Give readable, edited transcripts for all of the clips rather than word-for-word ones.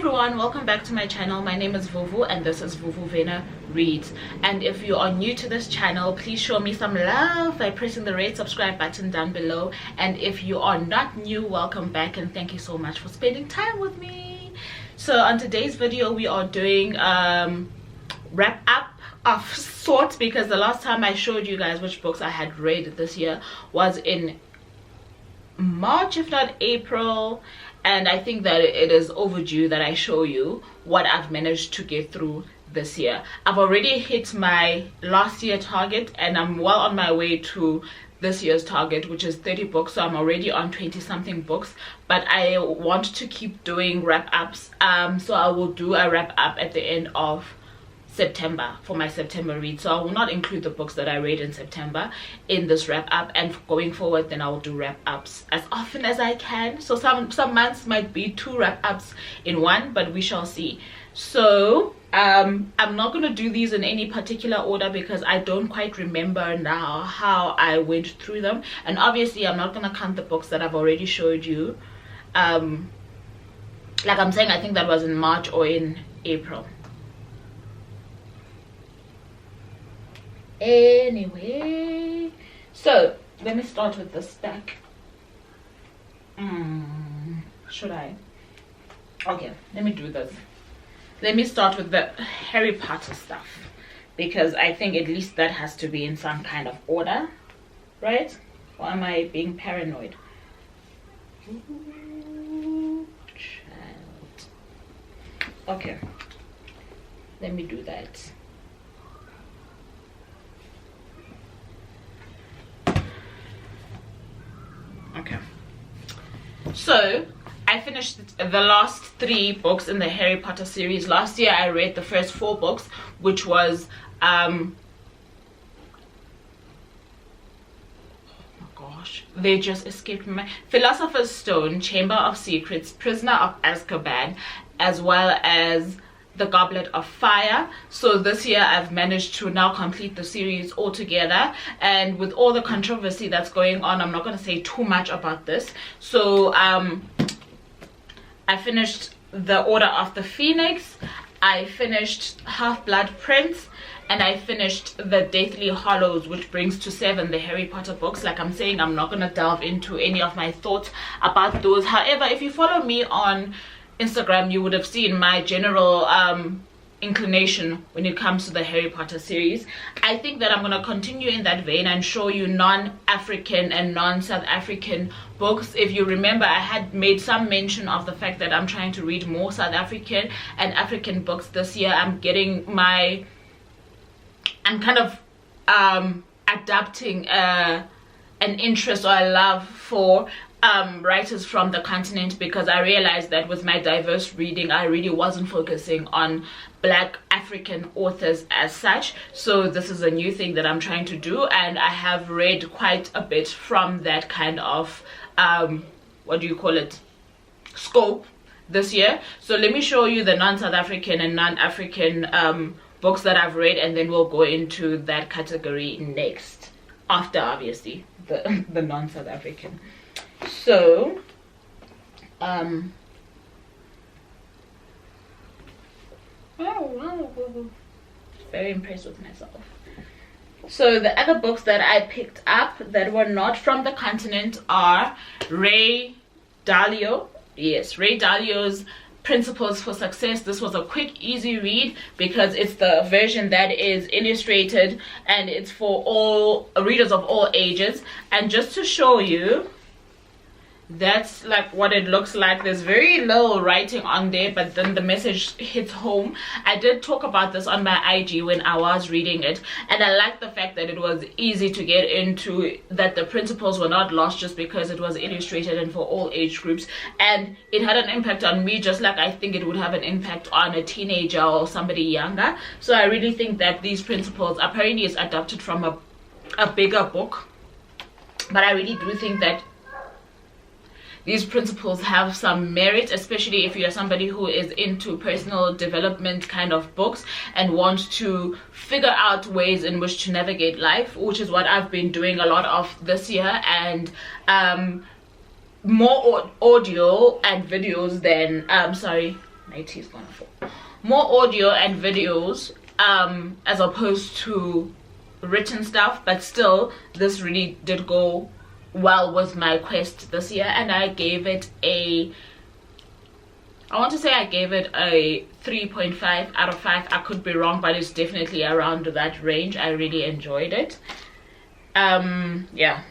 everyone, welcome back to my channel. My name is Vuvu and this is Vuvu Vena Reads. And if you are new to this channel, please show me some love by pressing the red subscribe button down below. And if you are not new, welcome back and thank you so much for spending time with me. So on today's video we are doing wrap up of sorts, because the last time I showed you guys which books I had read this year was in March, if not April, and I think that it is overdue that I show you what I've managed to get through this year. I've already hit my last year target and I'm well on my way to this year's target, which is 30 books, so I'm already on 20 something books, but I want to keep doing wrap ups, so I will do a wrap up at the end of September for my September read. So I will not include the books that I read in September in this wrap up, and going forward then I will do wrap ups as often as I can. So some months might be 2 wrap ups in one, but we shall see. So I'm not going to do these in any particular order because I don't quite remember now how I went through them, and obviously I'm not going to count the books that I've already showed you. Like I'm saying, I think that was in March or in April. Anyway, so let me start with the stack. Should I? Okay, let me do this. Let me start with the Harry Potter stuff, because I think at least that has to be in some kind of order, right? Or am I being paranoid? Ooh, child. Okay, let me do that. Okay, so I finished the last 3 books in the Harry Potter series. Last year I read the first 4 books, which was oh my gosh, they just escaped me. Philosopher's Stone, Chamber of Secrets, Prisoner of Azkaban, as well as The Goblet of Fire. So this year I've managed to now complete the series altogether, and with all the controversy that's going on, I'm not going to say too much about this. So I finished The Order of the Phoenix, I finished Half-Blood Prince, and I finished The Deathly Hallows, which brings to 7 the Harry Potter books. Like I'm saying, I'm not going to delve into any of my thoughts about those. However, if you follow me on Instagram, you would have seen my general inclination when it comes to the Harry Potter series. I think that I'm going to continue in that vein and show you non-African and non-South African books. If you remember, I had made some mention of the fact that I'm trying to read more South African and African books this year. I'm kind of adapting an interest or a love for writers from the continent, because I realized that with my diverse reading I really wasn't focusing on Black African authors as such. So this is a new thing that I'm trying to do, and I have read quite a bit from that kind of what do you call it, scope this year. So let me show you the non-South African and non-African books that I've read, and then we'll go into that category next, after obviously the non-South African. So very impressed with myself. So the other books that I picked up that were not from the continent are Ray Dalio. Yes, Ray Dalio's Principles for Success. This was a quick, easy read because it's the version that is illustrated, and it's for all readers of all ages. And just to show you, that's like what it looks like. There's very little writing on there, but then the message hits home. I did talk about this on my IG when I was reading it, and I like the fact that it was easy to get into, that the principles were not lost just because it was illustrated and for all age groups, and it had an impact on me just like I think it would have an impact on a teenager or somebody younger. So I really think that these principles, apparently it's adapted from a bigger book, but I really do think that these principles have some merit, especially if you're somebody who is into personal development kind of books and want to figure out ways in which to navigate life, which is what I've been doing a lot of this year, and more audio and videos than sorry, my my tea is gonna fall. More audio and videos as opposed to written stuff, but still this really did go well with my quest this year, and I gave it a, I want to say I gave it a 3.5 out of 5. I could be wrong, but it's definitely around that range. I really enjoyed it. Yeah.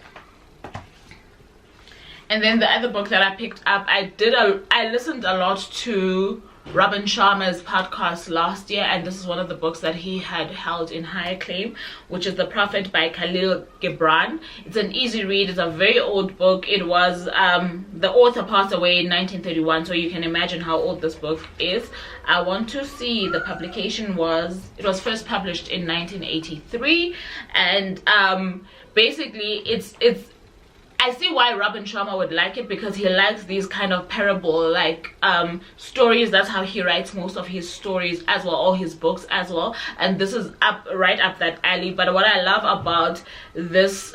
And then the other book that I picked up, I listened a lot to Robin Sharma's podcast last year, and this is one of the books that he had held in high acclaim, which is The Prophet by Khalil Gibran. It's an easy read. It's a very old book. It was the author passed away in 1931, so you can imagine how old this book is. I want to see the publication was, it was first published in 1983, and basically it's I see why Robin Sharma would like it, because he likes these kind of parable like stories. That's how he writes most of his stories as well, all his books as well, and this is right up that alley. But what I love about this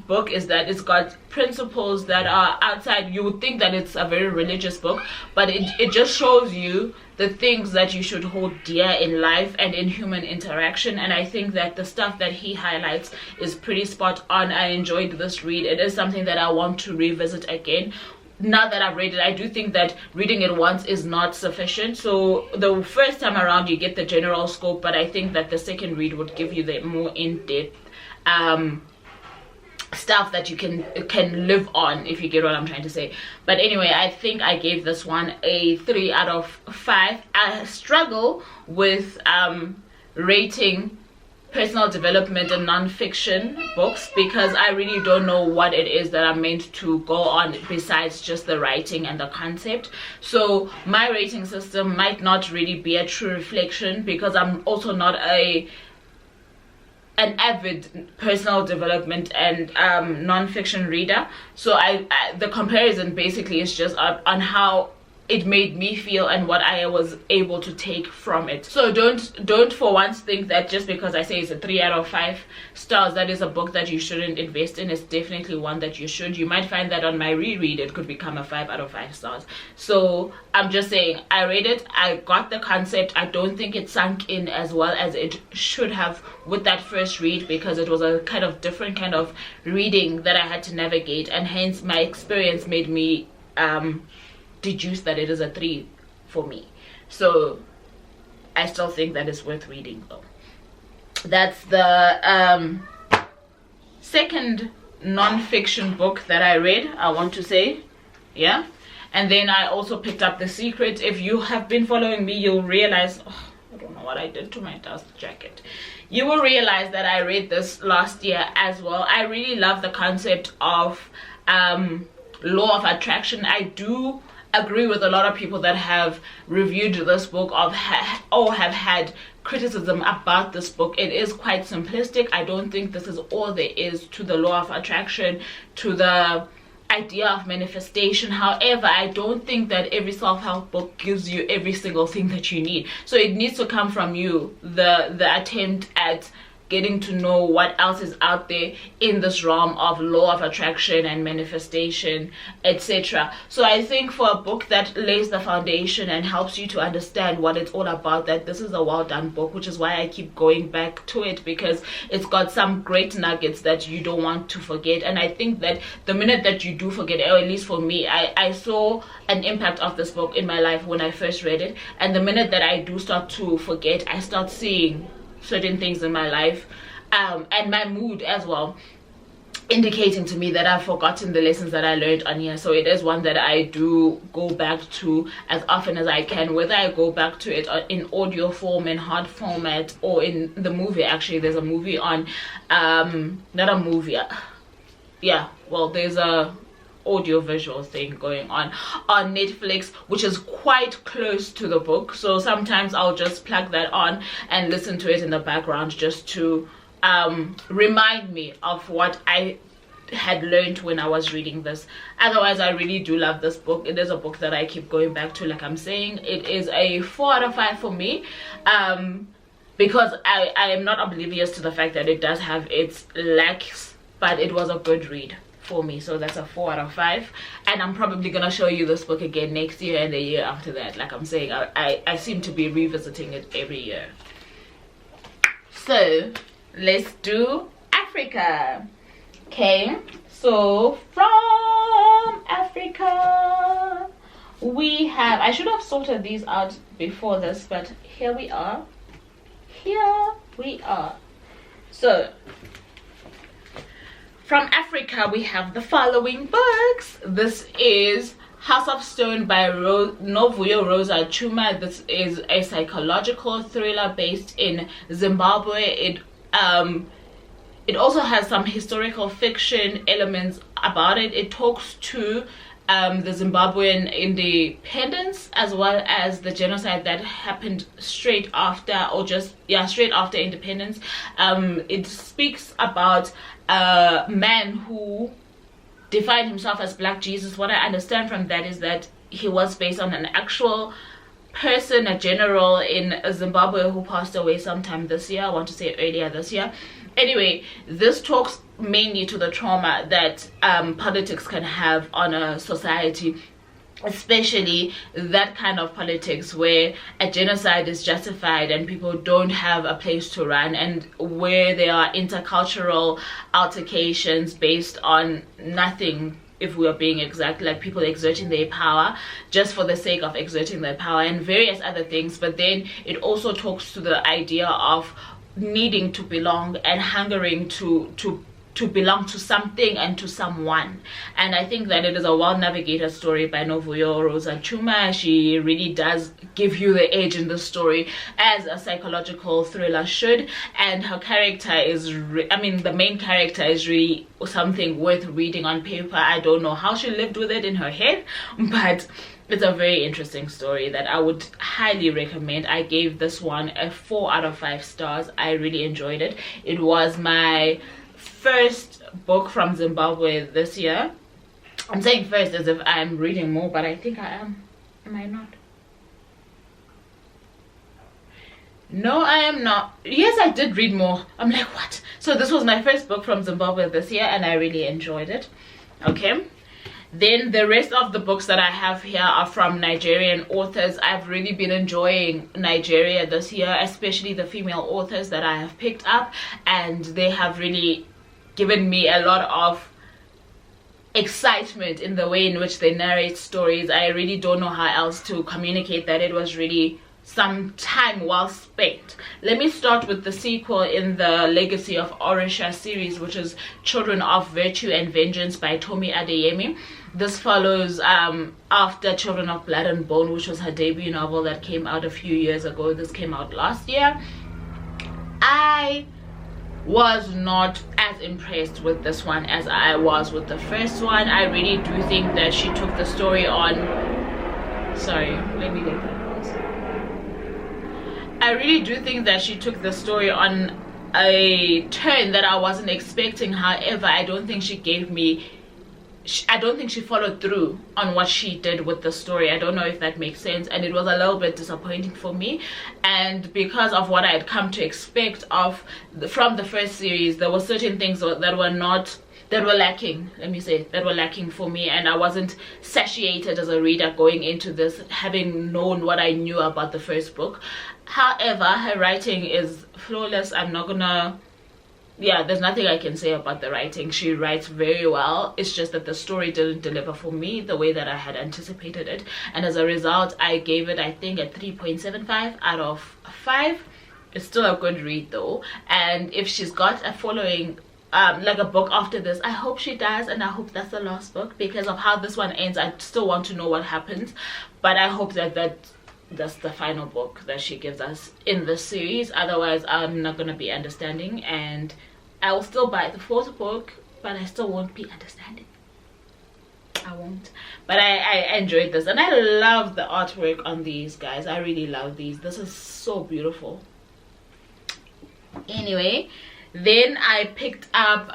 book is that it's got principles that are outside. You would think that it's a very religious book, but it just shows you the things that you should hold dear in life and in human interaction. And I think that the stuff that he highlights is pretty spot on. I enjoyed this read. It is something that I want to revisit again now that I've read it. I do think that reading it once is not sufficient, so the first time around you get the general scope, but I think that the second read would give you the more in-depth stuff that you can live on, if you get what I'm trying to say. But anyway, I think I gave this one a 3 out of 5. I struggle with rating personal development and non-fiction books, because I really don't know what it is that I'm meant to go on besides just the writing and the concept. So my rating system might not really be a true reflection, because I'm also not an avid personal development and non-fiction reader. So the comparison basically is just on how it made me feel and what I was able to take from it. So don't for once think that just because I say it's a 3 out of 5 stars, that is a book that you shouldn't invest in. It's definitely one that you should. You might find that on my reread it could become a 5 out of 5 stars. So I'm just saying, I read it, I got the concept. I don't think it sunk in as well as it should have with that first read, because it was a kind of different kind of reading that I had to navigate, and hence my experience made me deduce that it is a 3 for me. So I still think that it's worth reading though. That's the second non-fiction book that I read, I want to say. Yeah. And then I also picked up The Secret. If you have been following me, you'll realize, I don't know what I did to my dust jacket. You will realize that I read this last year as well. I really love the concept of law of attraction. I do agree with a lot of people that have reviewed this book or have had criticism about this book. It is quite simplistic. I don't think this is all there is to the law of attraction, to the idea of manifestation. However, I don't think that every self-help book gives you every single thing that you need. So it needs to come from you, the attempt at getting to know what else is out there in this realm of law of attraction and manifestation, etc. So I think for a book that lays the foundation and helps you to understand what it's all about, that this is a well done book, which is why I keep going back to it, because it's got some great nuggets that you don't want to forget. And I think that the minute that you do forget, or at least for me, I saw an impact of this book in my life when I first read it, and the minute that I do start to forget, I start seeing certain things in my life and my mood as well, indicating to me that I've forgotten the lessons that I learned on here. So it is one that I do go back to as often as I can, whether I go back to it in audio form, in hard format, or in the movie. Actually, there's a movie on not a movie, yeah, well, there's a audio visual thing going on Netflix, which is quite close to the book. So sometimes I'll just plug that on and listen to it in the background, just to remind me of what I had learned when I was reading this. Otherwise, I really do love this book. It is a book that I keep going back to. Like I'm saying, it is a 4 out of 5 for me, because I am not oblivious to the fact that it does have its lacks, but it was a good read for me. So that's a 4 out of 5, and I'm probably gonna show you this book again next year and the year after that. Like I'm saying, I seem to be revisiting it every year. So let's do Africa. Okay, so from Africa we have, I should have sorted these out before this, but here we are. So from Africa we have the following books. This is House of Stone by Novuyo Rosa Chuma. This is a psychological thriller based in Zimbabwe. It also has some historical fiction elements about it. It talks to the Zimbabwean independence, as well as the genocide that happened straight after, straight after independence. It speaks about a man who defined himself as Black Jesus. What I understand from that is that he was based on an actual person, a general in Zimbabwe who passed away sometime this year. I want to say earlier this year. Anyway, this talks mainly to the trauma that politics can have on a society, especially that kind of politics where a genocide is justified and people don't have a place to run, and where there are intercultural altercations based on nothing, if we are being exact, like people exerting their power just for the sake of exerting their power and various other things. But then it also talks to the idea of needing to belong and hungering to belong to something and to someone. And I think that it is a well-navigated story by Novuyo Rosa Chuma. She really does give you the edge in the story, as a psychological thriller should. And her character is the main character is really something worth reading on paper. I don't know how she lived with it in her head, but it's a very interesting story that I would highly recommend. I gave this one a 4 out of 5 stars. I really enjoyed it. It was my first book from Zimbabwe this year. I'm saying first as if I'm reading more, but I think I am. Am I not? No, I am not. Yes, I did read more. I'm like, what? So this was my first book from Zimbabwe this year, and I really enjoyed it. Okay. Then the rest of the books that I have here are from Nigerian authors. I've really been enjoying Nigeria this year, especially the female authors that I have picked up, and they have really given me a lot of excitement in the way in which they narrate stories. I really don't know how else to communicate that. It was really some time well spent. Let me start with the sequel in the Legacy of Orisha series, which is Children of Virtue and Vengeance by Tomi Adeyemi. This follows after Children of Blood and Bone, which was her debut novel that came out a few years ago. This came out last year. I was not as impressed with this one as I was with the first one. I really do think that she took the story on... Sorry, let me get that. I really do think that she took the story on a turn that I wasn't expecting. However, I don't think she followed through on what she did with the story. I don't know if that makes sense, and it was a little bit disappointing for me. And because of what I had come to expect from the first series, there were certain things that were lacking. Let me say that were lacking for me, and I wasn't satiated as a reader going into this, having known what I knew about the first book. However, her writing is flawless. I'm not gonna... there's nothing I can say about the writing. She writes very well. It's just that the story didn't deliver for me the way that I had anticipated it, and as a result I gave it, I think, a 3.75 out of 5. It's still a good read though, and if she's got a following, like a book after this, I hope she does, and I hope that's the last book. Because of how this one ends, I still want to know what happens, but I hope that's the final book that she gives us in this series. Otherwise I'm not gonna be understanding, and I will still buy the 4th book, but I still won't be understanding. I won't. But I enjoyed this, and I love the artwork on these, guys. I really love these. This is so beautiful. Anyway, then I picked up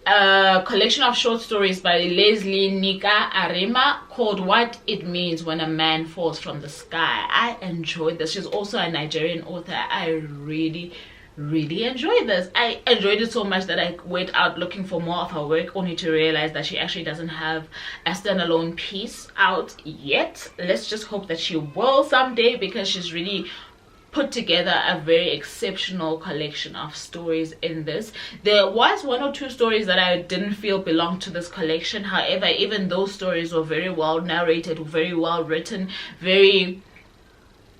a collection of short stories by Leslie Nika Arima called What It Means When a Man Falls from the Sky. I enjoyed this. She's also a Nigerian author. I really really enjoyed this. I enjoyed it so much that I went out looking for more of her work, only to realize that she actually doesn't have a standalone piece out yet. Let's just hope that she will someday, because she's really put together a very exceptional collection of stories in this. There was 1 or 2 stories that I didn't feel belonged to this collection. However, even those stories were very well narrated, very well written, very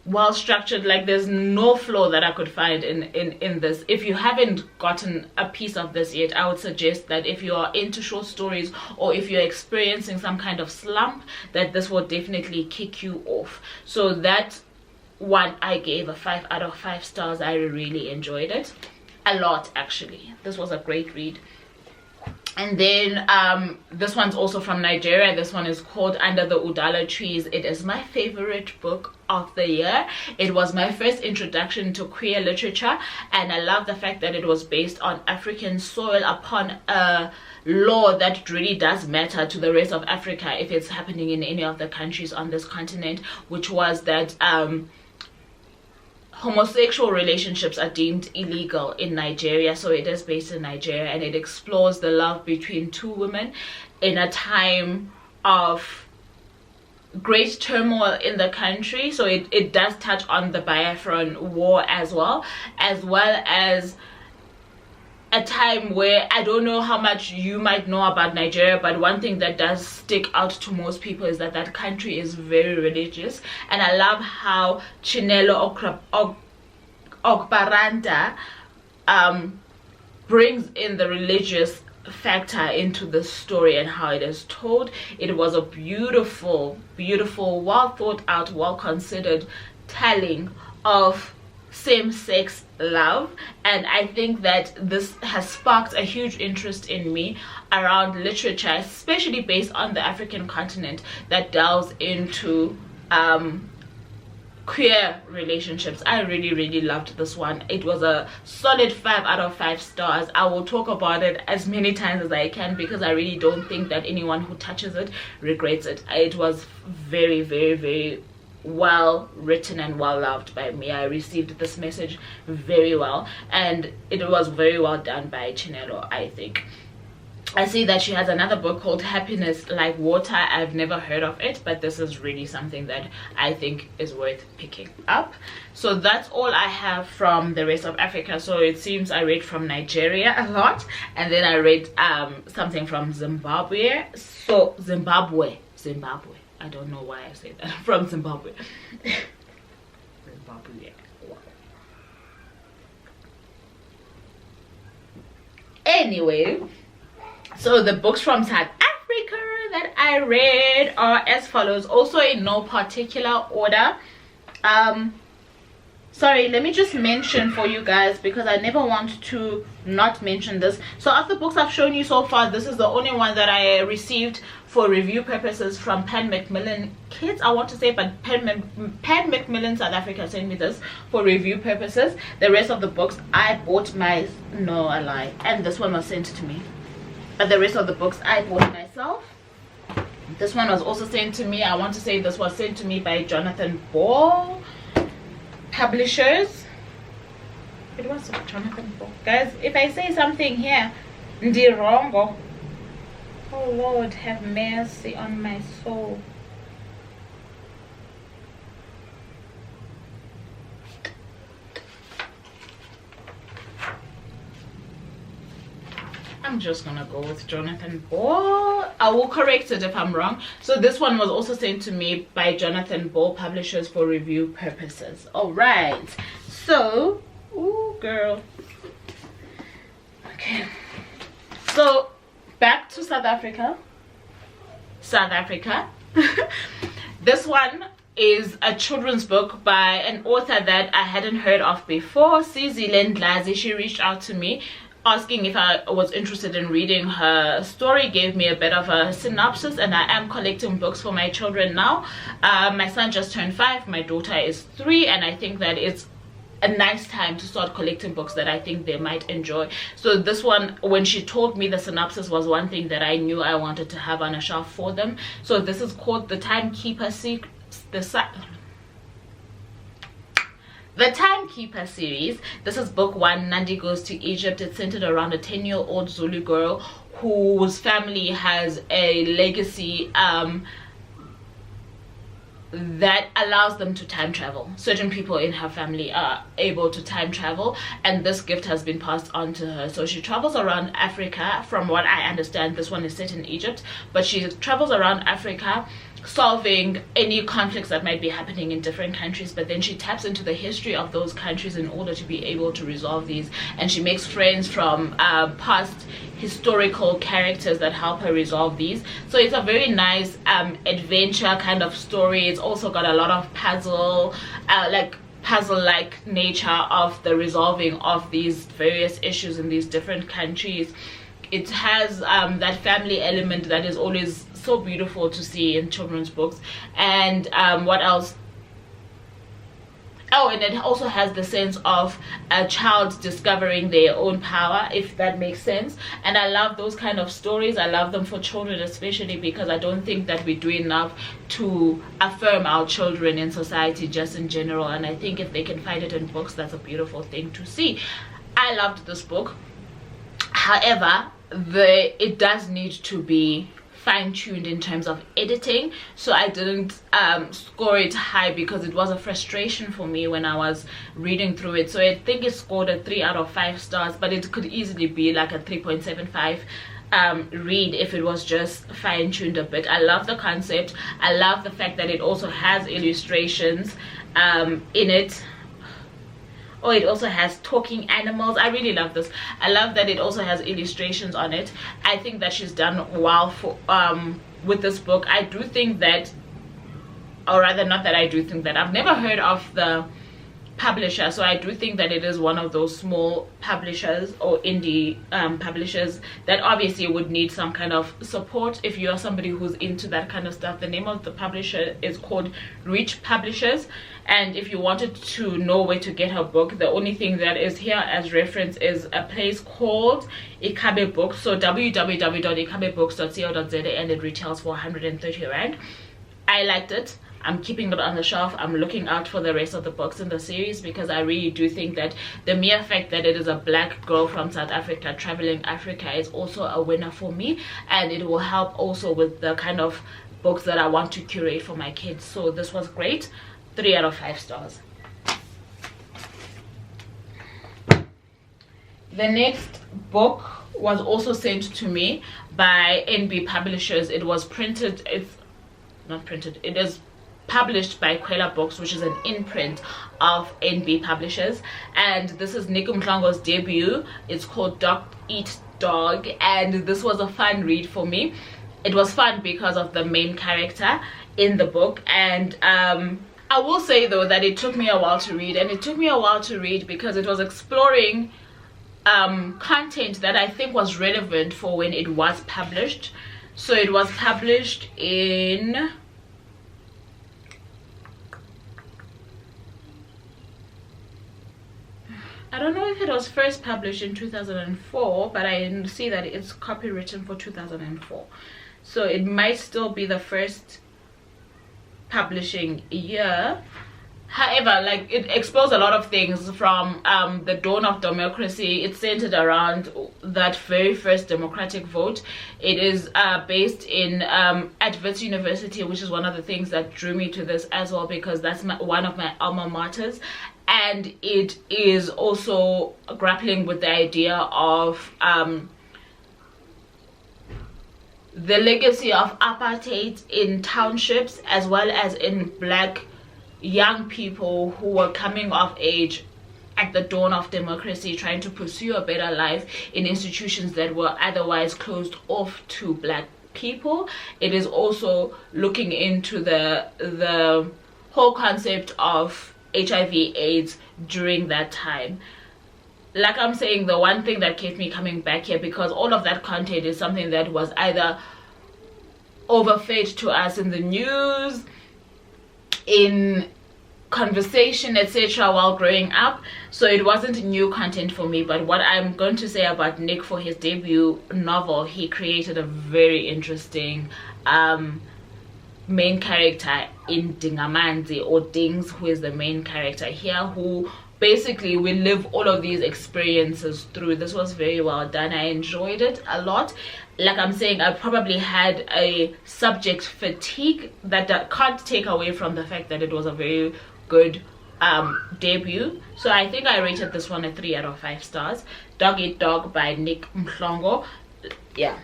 well structured. Like, there's no flaw that I could find in this. If you haven't gotten a piece of this yet, I would suggest that if you are into short stories, or if you're experiencing some kind of slump, that this will definitely kick you off. So that one I gave a 5 out of 5 stars. I really enjoyed it a lot, actually. This was a great read. And then this one's also from Nigeria. This one is called Under the Udala Trees. It is my favorite book of the year. It was my first introduction to queer literature, and I love the fact that it was based on African soil, upon a law that really does matter to the rest of Africa if it's happening in any of the countries on this continent, which was that homosexual relationships are deemed illegal in Nigeria. So it is based in Nigeria, and it explores the love between 2 women in a time of great turmoil in the country. So it does touch on the Biafran War as well as a time where, I don't know how much you might know about Nigeria, but one thing that does stick out to most people is that that country is very religious. And I love how Chinelo Okbaranta brings in the religious factor into the story and how it is told. It was a beautiful, well thought out, well considered telling of same-sex love. And I think that this has sparked a huge interest in me around literature, especially based on the African continent, that delves into queer relationships. I really loved this one. It was a solid 5 out of 5 stars. I will talk about it as many times as I can, because I really don't think that anyone who touches it regrets it. It was very well written and well loved by me. I received this message very well, and it was very well done by Chinelo, I think. I see that she has another book called Happiness Like Water. I've never heard of it, but this is really something that I think is worth picking up. So that's all I have from the rest of Africa. So it seems I read from Nigeria a lot, and then I read something from Zimbabwe. So Zimbabwe. I don't know why I say that. From Zimbabwe. Zimbabwe. Anyway, so the books from South Africa that I read are as follows, also in no particular order. Sorry, let me just mention for you guys, because I never want to not mention this. So of the books I've shown you so far, this is the only one that I received for review purposes from Pan Macmillan Kids, I want to say, but Pan Macmillan South Africa sent me this for review purposes. The rest of the books I bought no, a lie, and this one was sent to me, but the rest of the books I bought myself. This one was also sent to me. I want to say this was sent to me by Jonathan Ball Publishers. It was Jonathan Ball. Guys, if I say something here ndi wrong, oh Lord, have mercy on my soul. I'm just gonna go with Jonathan Ball. I will correct it if I'm wrong. So this one was also sent to me by Jonathan Ball Publishers for review purposes. All right, so ooh girl, okay, so back to South Africa. This one is a children's book by an author that I hadn't heard of before, Sizile Ndlazi. She reached out to me asking if I was interested in reading her story, gave me a bit of a synopsis, and I am collecting books for my children now. My son just turned 5, my daughter is 3, and I think that it's a nice time to start collecting books that I think they might enjoy. So this one, when she told me the synopsis, was one thing that I knew I wanted to have on a shelf for them. So this is called The The Timekeeper series. This is book 1, Nandi Goes to Egypt. It's centered around a 10-year-old Zulu girl whose family has a legacy that allows them to time travel. Certain people in her family are able to time travel, and this gift has been passed on to her. So she travels around Africa. From what I understand, this one is set in Egypt, but she travels around Africa solving any conflicts that might be happening in different countries, but then she taps into the history of those countries in order to be able to resolve these, and she makes friends from past historical characters that help her resolve these. So it's a very nice adventure kind of story. It's also got a lot of puzzle like nature of the resolving of these various issues in these different countries. It has that family element that is always so beautiful to see in children's books. And what else? Oh, and it also has the sense of a child discovering their own power, if that makes sense. And I love those kind of stories. I love them for children, especially because I don't think that we do enough to affirm our children in society just in general. And I think if they can find it in books, that's a beautiful thing to see. I loved this book. However, it does need to be fine-tuned in terms of editing, so I didn't score it high because it was a frustration for me when I was reading through it. So I think it scored a 3 out of 5 stars, but it could easily be like a 3.75 read if it was just fine-tuned a bit. I love the concept. I love the fact that it also has illustrations in it. Oh, it also has talking animals. I really love this. I love that it also has illustrations on it. I think that she's done well for with this book. I do think that, or rather not that I do think that, I've never heard of the publisher, so I do think that it is one of those small publishers or indie publishers that obviously would need some kind of support if you are somebody who's into that kind of stuff. The name of the publisher is called Reach Publishers, and if you wanted to know where to get her book, the only thing that is here as reference is a place called Ikabe Books. So www.ikabebooks.co.za, and it retails for 130 rand. I liked it. I'm keeping it on the shelf. I'm looking out for the rest of the books in the series because I really do think that the mere fact that it is a black girl from South Africa traveling Africa is also a winner for me, and it will help also with the kind of books that I want to curate for my kids. So this was great. 3 out of 5 stars. The next book was also sent to me by NB Publishers. It was printed, it's not printed, it is published by Kwela Books, which is an imprint of NB Publishers, and this is Nick Mhlongo's debut. It's called Dog Eat Dog, and this was a fun read for me. It was fun because of the main character in the book, and I will say though that it took me a while to read, and it took me a while to read because it was exploring content that I think was relevant for when it was published. So it was published in, I don't know if it was first published in 2004, but I see that it's copywritten for 2004. So it might still be the first publishing year. However, like, it explores a lot of things from the dawn of democracy. It's centered around that very first democratic vote. It is based in at Wits University, which is one of the things that drew me to this as well, because that's one of my alma maters. And it is also grappling with the idea of the legacy of apartheid in townships, as well as in black young people who were coming of age at the dawn of democracy, trying to pursue a better life in institutions that were otherwise closed off to black people. It is also looking into the whole concept of HIV/AIDS during that time. Like I'm saying, the one thing that kept me coming back here, because all of that content is something that was either overfed to us in the news, in conversation, etc., while growing up. So it wasn't new content for me. But what I'm going to say about Nick, for his debut novel, he created a very interesting main character in Dingamanzi, or Dings, who is the main character here, who basically we live all of these experiences through. This was very well done. I enjoyed it a lot. Like I'm saying, I probably had a subject fatigue that can't take away from the fact that it was a very good debut. So I think I rated this one a 3 out of 5 stars. Dog Eat Dog by Nick Mhlongo. Yeah,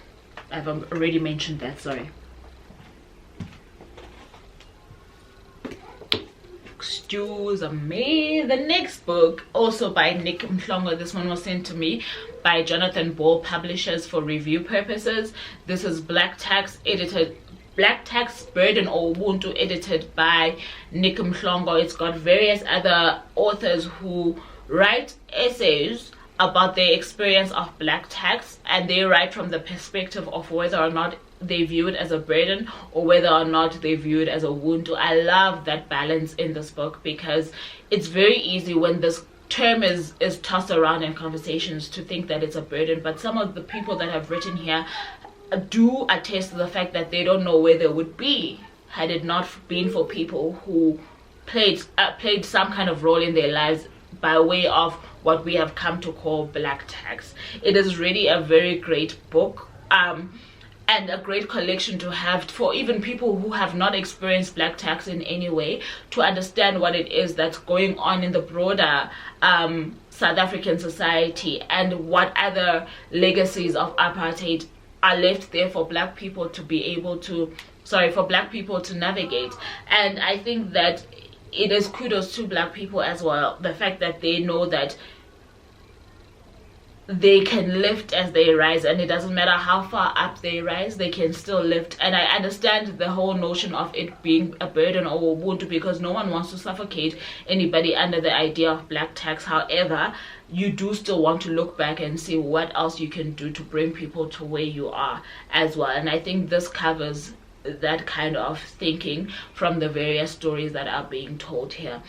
I've already mentioned that, sorry. Excuse me. The next book, also by Nick Mhlongo. This one was sent to me by Jonathan Ball Publishers for review purposes. This is Black Tax, Burden or Ubuntu, edited by Nick Mhlongo. It's got various other authors who write essays about their experience of black tax, and they write from the perspective of whether or not they view it as a burden or whether or not they view it as a wound. I love that balance in this book, because it's very easy when this term is tossed around in conversations to think that it's a burden, but some of the people that have written here do attest to the fact that they don't know where they would be had it not been for people who played some kind of role in their lives by way of what we have come to call black tax. It is really a very great book, and a great collection to have for even people who have not experienced black tax in any way, to understand what it is that's going on in the broader South African society, and what other legacies of apartheid are left there for black people to be able to, for black people to navigate. And I think that it is kudos to black people as well, the fact that they know that they can lift as they rise, and it doesn't matter how far up they rise, they can still lift. And I understand the whole notion of it being a burden or a wound, because no one wants to suffocate anybody under the idea of black tax. However, you do still want to look back and see what else you can do to bring people to where you are as well. And I think this covers that kind of thinking from the various stories that are being told here.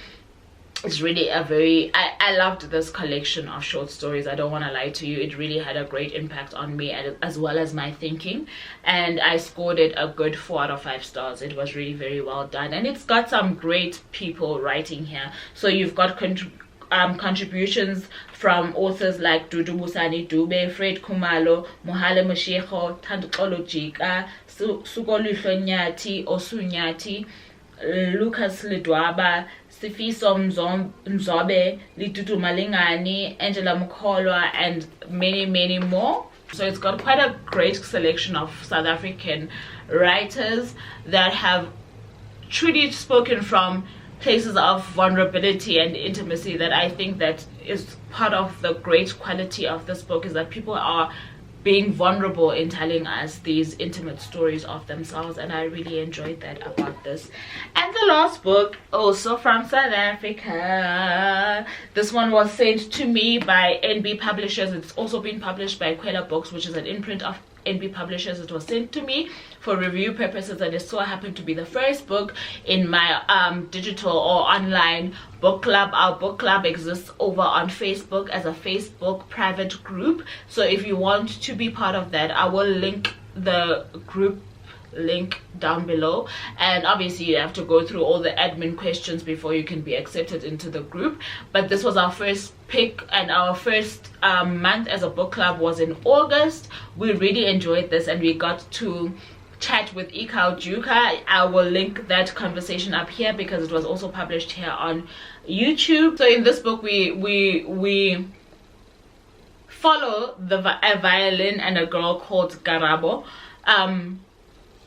It's really a very, I loved this collection of short stories. I don't want to lie to you, it really had a great impact on me, as well as my thinking, and I scored it a good 4 out of 5 stars. It was really very well done, and it's got some great people writing here. So you've got contributions from authors like Dudu Busani Dube, Fred Kumalo, Mohale Moshego, Tandukolo Jika, Sukoluhlo Nyati, Osunyati, Lucas Lidwaba, Sifiso Mzobe, Litutu Malingani, Angela Mukholwa, and many more. So it's got quite a great selection of South African writers that have truly spoken from places of vulnerability and intimacy. That I think that is part of the great quality of this book, is that people are being vulnerable in telling us these intimate stories of themselves, and I really enjoyed that about this. And the last book, also from South Africa, this one was sent to me by NB Publishers. It's also been published by Kwela Books, which is an imprint of NB Publishers. It was sent to me for review purposes, and it so happened to be the first book in my digital or online book club. Our book club exists over on Facebook as a Facebook private group, so if you want to be part of that, I will link the group link down below, and obviously you have to go through all the admin questions before you can be accepted into the group. But this was our first pick, and our first month as a book club was in August. We really enjoyed this, and we got to chat with Ikao Juka. I will link that conversation up here because it was also published here on YouTube. So in this book we follow a violin and a girl called Garabo,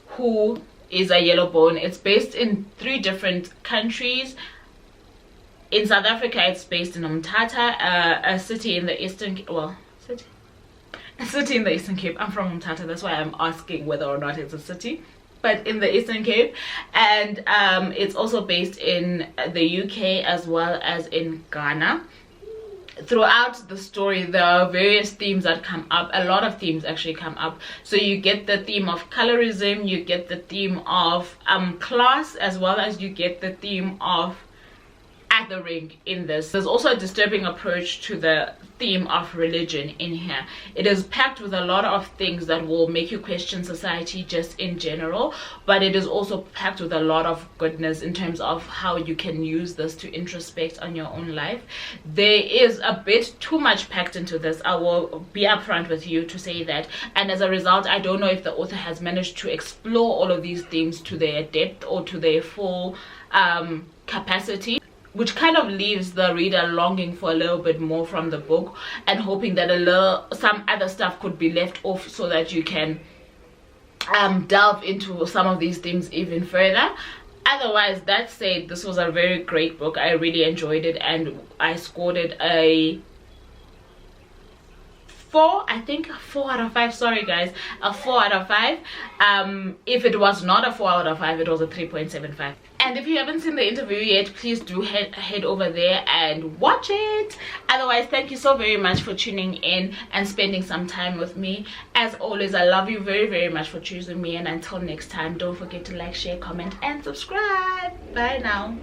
who is a yellow bone. It's based in 3 different countries. In South Africa, it's based in Umtata, a city in the Eastern, a city in the Eastern Cape. I'm from Umtata, that's why I'm asking whether or not it's a city, but in the Eastern Cape. And it's also based in the UK as well as in Ghana. Throughout the story, there are various themes that come up. A lot of themes actually come up. So you get the theme of colorism, you get the theme of class, as well as you get the theme of othering in this. There's also a disturbing approach to the theme of religion in here. It is packed with a lot of things that will make you question society just in general, but it is also packed with a lot of goodness in terms of how you can use this to introspect on your own life. There is a bit too much packed into this, I will be upfront with you to say that, and as a result I don't know if the author has managed to explore all of these themes to their depth or to their full capacity, which kind of leaves the reader longing for a little bit more from the book and hoping that some other stuff could be left off so that you can delve into some of these things even further. Otherwise, that said, this was a very great book. I really enjoyed it, and I scored it a 4, I think 4 out of 5. Sorry guys, a 4 out of 5. If it was not a 4 out of 5, it was a 3.75. And if you haven't seen the interview yet, please do head over there and watch it. Otherwise, thank you so very much for tuning in and spending some time with me. As always, I love you very, very much for choosing me, and until next time, don't forget to like, share, comment and subscribe. Bye now.